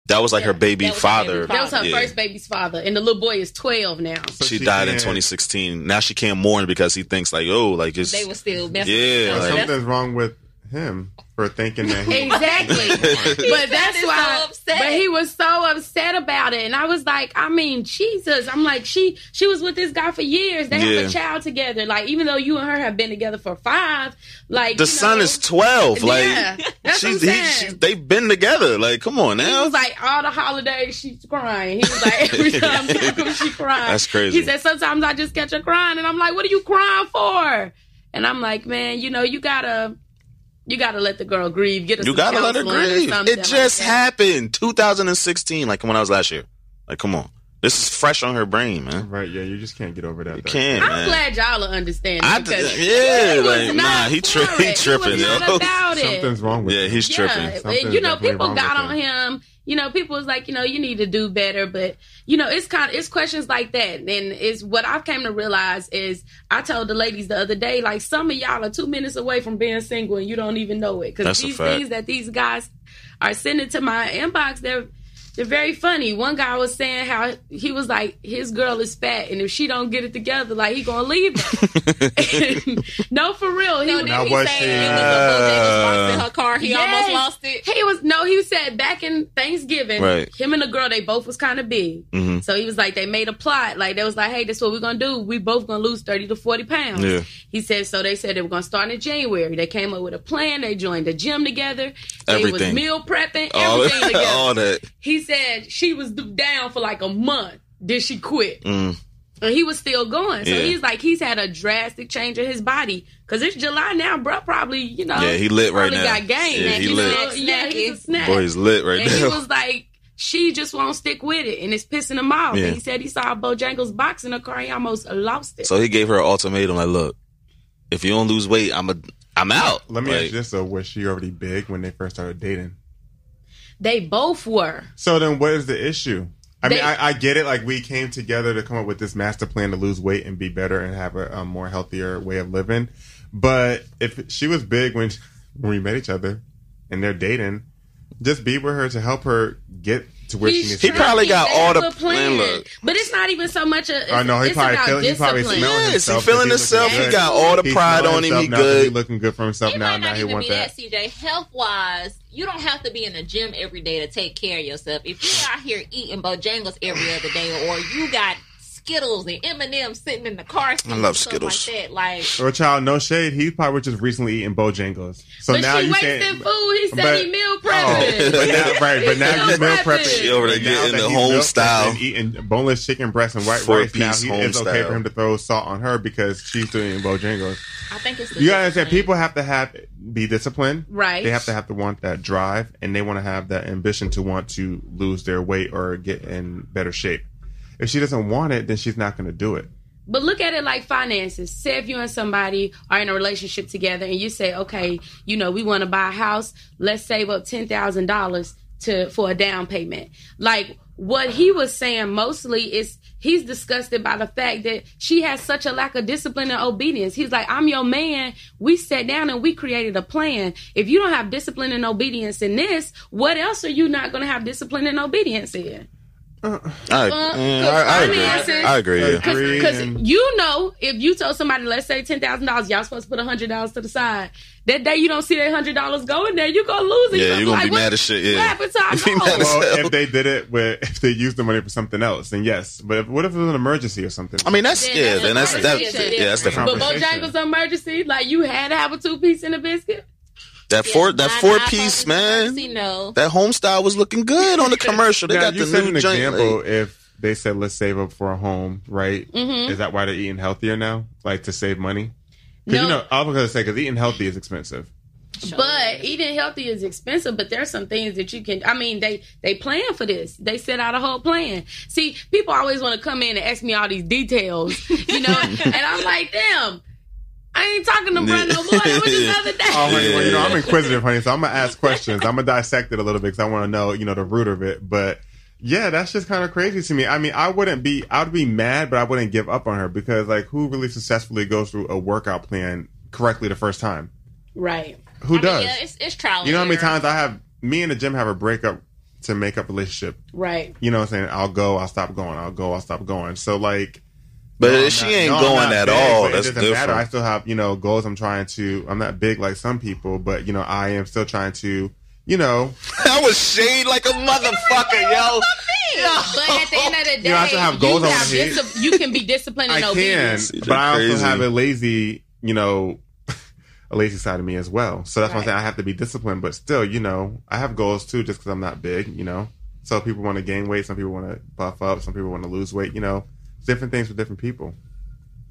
That was like her baby father. That was her first baby's father. And the little boy is 12 now. So she died in 2016. Now she can't mourn because he thinks like, oh, like it's... They were still messing. Yeah. Like, something's wrong with him for thinking that he... Exactly. But that's why... So but he was so upset about it. And I was like, I mean, Jesus. I'm like, she was with this guy for years. They have a child together. Like, even though you and her have been together for 5, like... The son is 12. Like, that's what I'm saying. they've been together. Like, come on now. He was like, all the holidays, she's crying. He was like, every time she crying. That's crazy. He said, sometimes I just catch her crying. And I'm like, what are you crying for? And I'm like, man, you know, you gotta let the girl grieve. You gotta let her grieve. It just happened. 2016, like when I was last year. Like, come on. This is fresh on her brain, man. Right, yeah, you just can't get over that. You can't, man. I'm glad y'all are understanding. He tripping, yo. Something's wrong with him. Yeah, he's tripping. You know, people got on him. You know, people was like, you know, you need to do better. But, you know, it's questions like that. And it's what I've came to realize is I told the ladies the other day, like, some of y'all are 2 minutes away from being single and you don't even know it. Because these things that these guys are sending to my inbox, they're very funny. One guy was saying how he was like, his girl is fat, and if she don't get it together, like, he gonna leave her. No, for real. He was saying it was a box in her car. He almost lost it. He said back in Thanksgiving, him and the girl, they both was kind of big. Mm-hmm. So he was like, they made a plot. Like, they was like, hey, this is what we're gonna do. We both gonna lose 30 to 40 pounds. Yeah. He said, so they said they were gonna start in January. They came up with a plan. They joined the gym together. They was meal prepping, everything together. All that. He said she was down for like a month. Then she quit. And he was still going. So he's like, he's had a drastic change in his body. Because it's July now, bro. Probably, you know. Yeah, he lit right now. Got game. Yeah, he lit. He's a snack. Boy, he's lit right now. And he was like, she just won't stick with it. And it's pissing him off. Yeah. And he said he saw Bojangles box in her car. He almost lost it. So he gave her an ultimatum like, look, if you don't lose weight, I'm out. Let me ask you this, though. Was she already big when they first started dating? They both were. So then what is the issue? I mean, I get it. Like, we came together to come up with this master plan to lose weight and be better and have a more healthier way of living. But if she was big when we met each other and they're dating, just be with her to help her get to where she needs to be. He probably got all the plan. But it's not even so much a... I know, he probably smelling himself. He feeling himself. He got all the pride on him. He good. He looking good for himself now. Now he wants that. CJ, health-wise, you don't have to be in the gym every day to take care of yourself. If you're out here eating Bojangles every other day, or you got Skittles and M&M's sitting in the car. I love Skittles. Like that. Like, or child, no shade. He probably just recently eating Bojangles. So but now she you wasted food. He said he meal prepping. But now you meal prepping. She over there getting the home style, eating boneless chicken breast and white rice. Now it's okay for him to throw salt on her because she's doing Bojangles. I think it's you gotta understand. People have to be disciplined. Right. They have to want that drive, and they want to have that ambition to want to lose their weight or get in better shape. If she doesn't want it, then she's not going to do it. But look at it like finances. Say if you and somebody are in a relationship together and you say, okay, you know, we want to buy a house. Let's save up $10,000 for a down payment. Like, what he was saying mostly is he's disgusted by the fact that she has such a lack of discipline and obedience. He's like, I'm your man. We sat down and we created a plan. If you don't have discipline and obedience in this, what else are you not going to have discipline and obedience in? I agree. Because you know, if you told somebody, let's say $10,000, y'all supposed to put $100 to the side. That day you don't see that $100 going there, you're gonna lose it. Yeah, you're gonna be mad as shit. Yeah. What happened to our well, if they did it if they used the money for something else, then yes. But what if it was an emergency or something? I mean, that's different. But Bojangles emergency, like you had to have a 2-piece and a biscuit. That four-piece, man. That home style was looking good on the commercial. They got the new example. If they said, let's save up for a home, right? Mm-hmm. Is that why they're eating healthier now? Like, to save money? Because, you know, I was going to say, because eating healthy is expensive. But eating healthy is expensive, but there's some things that you can... I mean, they plan for this. They set out a whole plan. See, people always want to come in and ask me all these details, you know? And I'm like, damn... I ain't talking to Brad no more. It was just the other day. Oh, honey, well, you know, I'm inquisitive, honey, so I'm going to ask questions. I'm going to dissect it a little bit because I want to know, you know, the root of it. But, yeah, that's just kind of crazy to me. I mean, I would be mad, but I wouldn't give up on her because, like, who really successfully goes through a workout plan correctly the first time? Right. Who does? Yeah, it's trial. You know how many times me and the gym have a breakup to make up relationship. Right. You know what I'm saying? I'll go, I'll stop going. I'll go, I'll stop going. So like, but she ain't going at all. That's it doesn't different. matter. I still have, goals. I'm not big like some people, but I am still trying to, I was shade like a motherfucker, yo. But at the end of the day, I still have goals I want to hit. You can be disciplined and obedient. But I also have a lazy, a lazy side of me as well. So that's why I'm saying I have to be disciplined, but still, I have goals too, just because I'm not big, So people want to gain weight, some people want to buff up, some people want to lose weight, different things for different people.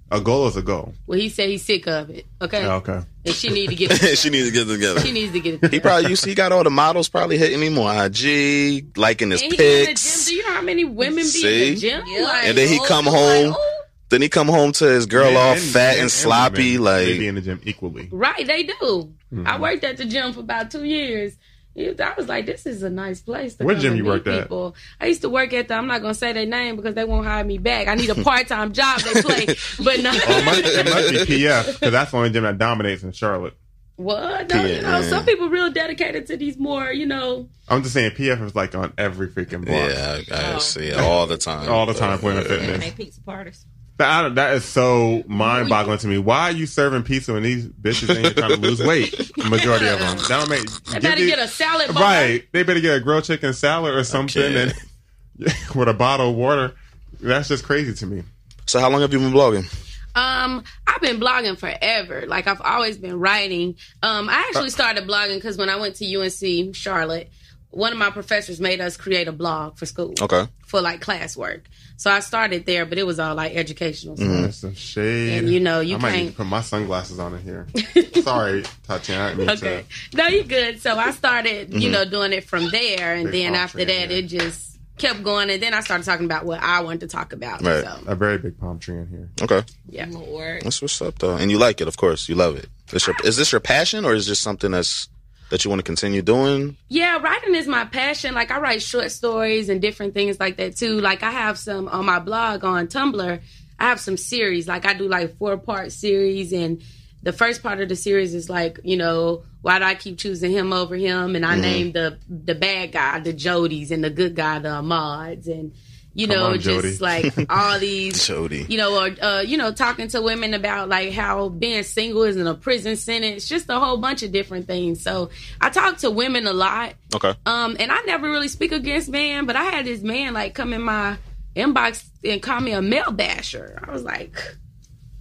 A goal is a goal. Well, he said he's sick of it. Okay. Okay. And she need to get it together. She needs to get it together. She needs to get it together. He probably he got all the models probably hitting him on IG, liking his and he pics. in the gym. Do you know how many women be in the gym? Yeah. Like, And then he come home. Then he come home to his girl all fat and sloppy. Women, like they be in the gym equally. Right, they do. Mm-hmm. I worked at the gym for about 2 years. I was like, this is a nice place to What come gym and you meet worked at? people. I used to work at I'm not going to say their name because they won't hire me back. I need a part-time job they play. But no. It must be PF, because that's the only gym that dominates in Charlotte. What? No, some people real dedicated to these more, I'm just saying PF is like on every freaking block. yeah, I see it all the time. All the time, Planet And Fitness. they pizza parties. That is so mind-boggling to me. Why are you serving pizza when these bitches ain't trying to lose weight? The majority of them. That don't make. They better get a salad bar. Right. They better get a grilled chicken salad or something and with a bottle of water. That's just crazy to me. So how long have you been blogging? I've been blogging forever. Like, I've always been writing. I actually started blogging because when I went to UNC Charlotte, one of my professors made us create a blog for school. Okay. For like classwork. So I started there, but it was all like educational stuff. That's some shade. And you I might can't need to put my sunglasses on in here. Sorry, Tatiana. I didn't mean okay. No, you're good. So I started, doing it from there, and Big then palm after tree that, in it just kept going, and then I started talking about what I wanted to talk about. Right. So, A very big palm tree in here. Okay. yeah. Lord. That's what's up, though. And you like it, of course. You love it. Is this your passion, or is this something that you want to continue doing? Yeah, writing is my passion. Like, I write short stories and different things like that, too. Like, I have some on my blog on Tumblr. I have some series. Like, I do, 4-part series, and the first part of the series is, why do I keep choosing him over him? And I name the bad guy, the Jodys, and the good guy, the Ahmads, and... just like all these, Jody. or talking to women about like how being single isn't a prison sentence, just a whole bunch of different things. So I talk to women a lot. Okay. And I never really speak against men, but I had this man like come in my inbox and call me a male basher. I was like,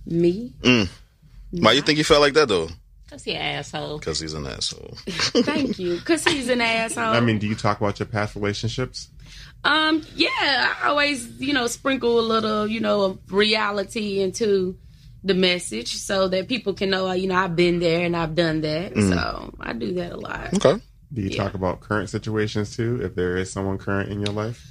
me? Why you think you felt like that though? Because he's an asshole. Because he's an asshole. Thank you. Because he's an asshole. I mean, do you talk about your past relationships? Yeah, I always, sprinkle a little, of reality into the message so that people can know, I've been there and I've done that. So I do that a lot. Okay. Do you talk about current situations too, if there is someone current in your life?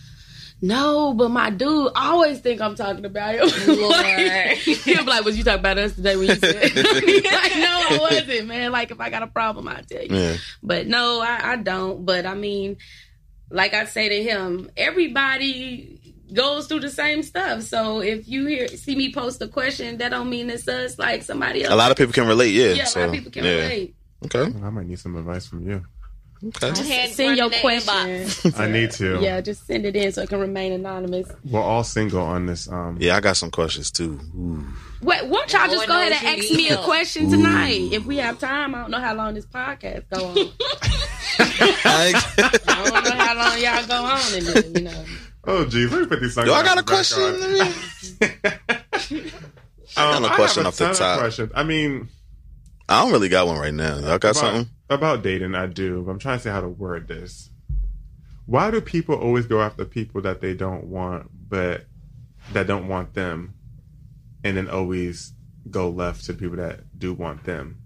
No, but my dude always think I'm talking about him. He'll be like, was you talking about us today when you said? Like, no, I wasn't, man. Like, if I got a problem, I'll tell you. Yeah. But no, I don't. But I mean... Like I say to him, everybody goes through the same stuff. So if you see me post a question, that don't mean it's us. Like somebody else. A lot of people can relate. Yeah. Yeah, a lot of people can relate. Okay. I might need some advice from you. Okay. Send your question. I need to. Yeah, just send it in so it can remain anonymous. We're all single on this. Yeah, I got some questions too. Ooh. Wait, won't y'all just go ahead and ask me a question tonight? If we have time, I don't know how long this podcast go on. I don't know how long y'all go on in this, Oh, geez. Let me put these songs. Yo, I got a question. I got a question off the top. Questions. I mean... I don't really got one right now. Y'all got something? About dating, I do. But I'm trying to say how to word this. Why do people always go after people that they don't want, but that don't want them, and then always go left to people that do want them?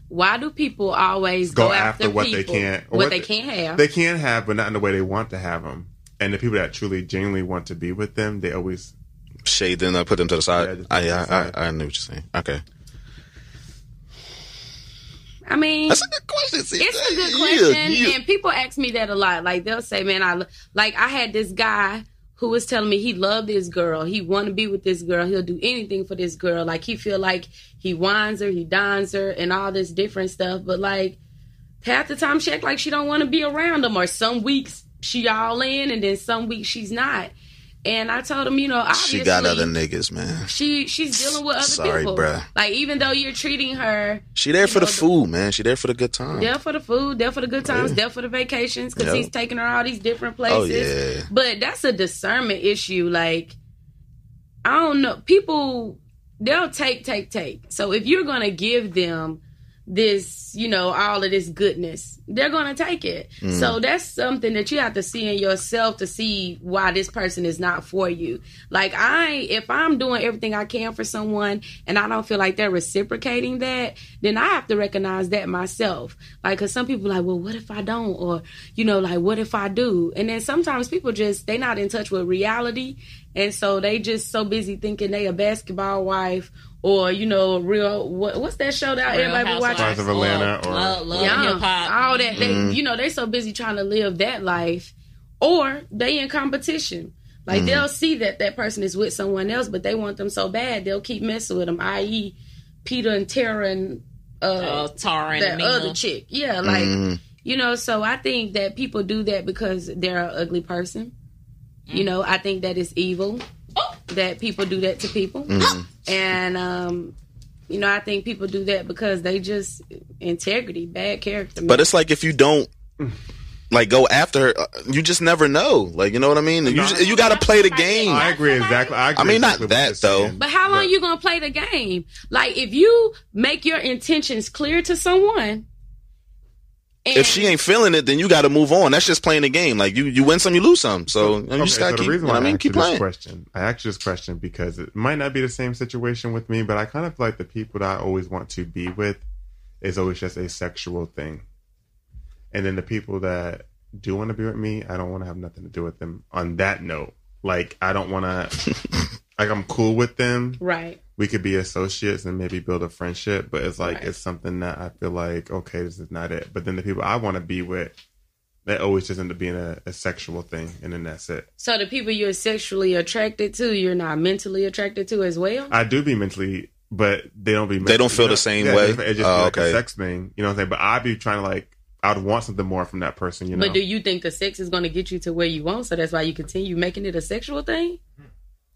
Why do people always go after what people, they can't, what they can't have? They can't have, but not in the way they want to have them. And the people that truly, genuinely want to be with them, they always shade them, put them to the side. Yeah, I knew what you're saying. Okay. I mean, that's a good question. It's a good question, and people ask me that a lot. Like they'll say, "Man, I had this guy who was telling me he loved this girl. He want to be with this girl. He'll do anything for this girl. Like he feel like he wines her, he dines her, and all this different stuff. But like, half the time she act like she don't want to be around them, or some weeks she all in and then some weeks she's not. And I told him, obviously she got other niggas, man. She's dealing with other people. Bruh. Like, even though you're treating her, she there for the food, man. She there for the good time. There for the food, there for the good times, there for the vacations, because he's taking her all these different places. Oh, yeah. But that's a discernment issue. Like, I don't know. People, they'll take. So if you're going to give them this, all of this goodness, they're going to take it. So that's something that you have to see in yourself to see why this person is not for you. Like, if I'm doing everything I can for someone and I don't feel like they're reciprocating that, then I have to recognize that myself. Like, because some people are like, well, what if I don't? Or, like, what if I do? And then sometimes people they not in touch with reality. And so they just so busy thinking they a basketball wife, or real what's that show that everybody be watching? Stars of Atlanta, or Love Hip Hop. All that they so busy trying to live that life, or they in competition. Like they'll see that person is with someone else, but they want them so bad they'll keep messing with them. I.e., Peter and Tara and Tara and that Mina. other chick. Yeah, like So I think that people do that because they're an ugly person. I think that it's evil that people do that to people. And, I think people do that because they just integrity, bad character. But it's like if you don't like go after her, you just never know. Like, you know what I mean? You got to play the game. I agree exactly. I mean, not that though. But how long you gonna play the game? Like, if you make your intentions clear to someone. If she ain't feeling it, then you got to move on. That's just playing the game. Like, you win some, you lose some. So you just got to keep. Keep playing. I asked you this question because it might not be the same situation with me, but I kind of feel like the people that I always want to be with is always just a sexual thing, and then the people that do want to be with me, I don't want to have nothing to do with them. On that note, like, I don't want to. Like, I'm cool with them. Right. We could be associates and maybe build a friendship, but it's like, it's something that I feel like, okay, this is not it. But then the people I want to be with, they always just end up being a sexual thing, and then that's it. So the people you're sexually attracted to, you're not mentally attracted to as well? I do be mentally, but they don't be mentally. They don't feel the same way? It's just a sex thing. You know what I'm saying? But I'd be trying to, like, I would want something more from that person, But do you think the sex is going to get you to where you want, so that's why you continue making it a sexual thing?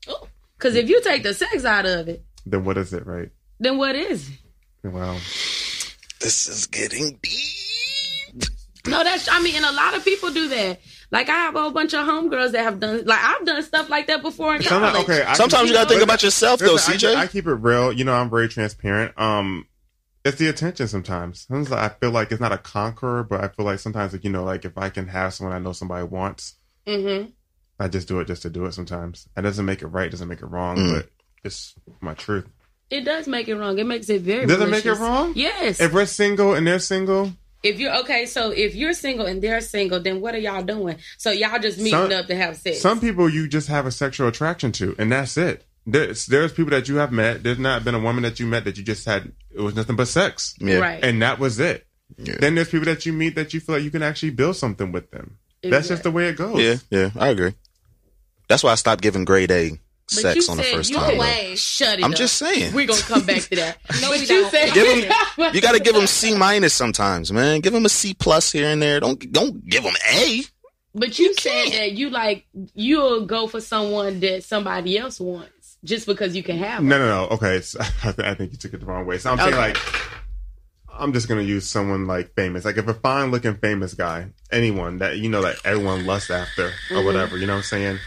Oh. Because if you take the sex out of it, then what is it, right? Then what is it? Well, this is getting deep. No, and a lot of people do that. Like, I have a whole bunch of homegirls that have done, like, I've done stuff like that before in college. Sometimes you got to think about yourself, though, CJ. I keep it real. I'm very transparent. It's the attention sometimes. Sometimes I feel like it's not a conqueror, but I feel like sometimes, like, if I can have someone I know somebody wants, I just do it just to do it sometimes. It doesn't make it right, doesn't make it wrong, but it's my truth. It does make it wrong. It makes it very Does malicious. it make it wrong? Yes. If we're single and they're single? If you're single and they're single, then what are y'all doing? So y'all just meeting up to have sex. Some people you just have a sexual attraction to, and that's it. There's people that you have met. There's not been a woman that you met that you just had, it was nothing but sex. Yeah. Right. And that was it. Yeah. Then there's people that you meet that you feel like you can actually build something with them. Exactly. That's just the way it goes. Yeah, I agree. That's why I stopped giving grade A sex on the first time. Shut it I'm up. just saying. We're going to come back to that. No, but we you don't. said You got to give them C- sometimes, man. Give them a C+ here and there. Don't give them A. But you said that you'll go for someone that somebody else wants just because you can have them. No. Okay, so I think you took it the wrong way. So I'm saying, like, I'm just gonna use someone like famous, like if a fine looking famous guy, anyone that that everyone lusts after or whatever, you know what I'm saying?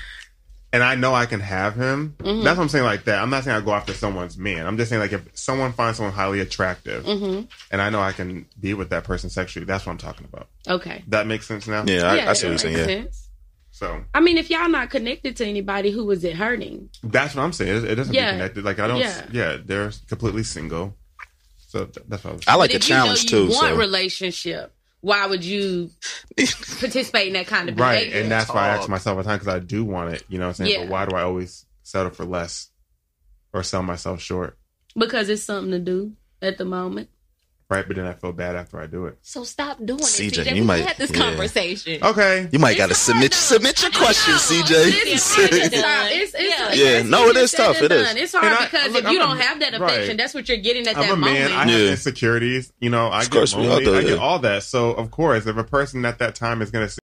And I know I can have him. That's what I'm saying, like that. I'm not saying I go after someone's man. I'm just saying, like, if someone finds someone highly attractive and I know I can be with that person sexually, that's what I'm talking about. Okay. That makes sense now? Yeah, I see what you're saying. Yeah. Sense. So, I mean, if y'all not connected to anybody, who is it hurting? That's what I'm saying. It doesn't be connected. Like, I don't. Yeah, they're completely single. So that's what I was saying. I like a challenge too. If you want relationship, why would you participate in that kind of behavior? Right, and that's why I ask myself all the time, because I do want it. You know what I'm saying? Yeah. But why do I always settle for less or sell myself short? Because it's something to do at the moment. Right, but then I feel bad after I do it. So stop doing it, CJ, CJ. you We might- had this yeah. conversation. Okay. You might got to submit your questions, CJ. No, it is tough. It is. It's hard because if you don't have that affection, that's what you're getting at that moment. I'm a man. I have insecurities. You know, I get lonely. I get all that. So, of course, if a person at that time is going to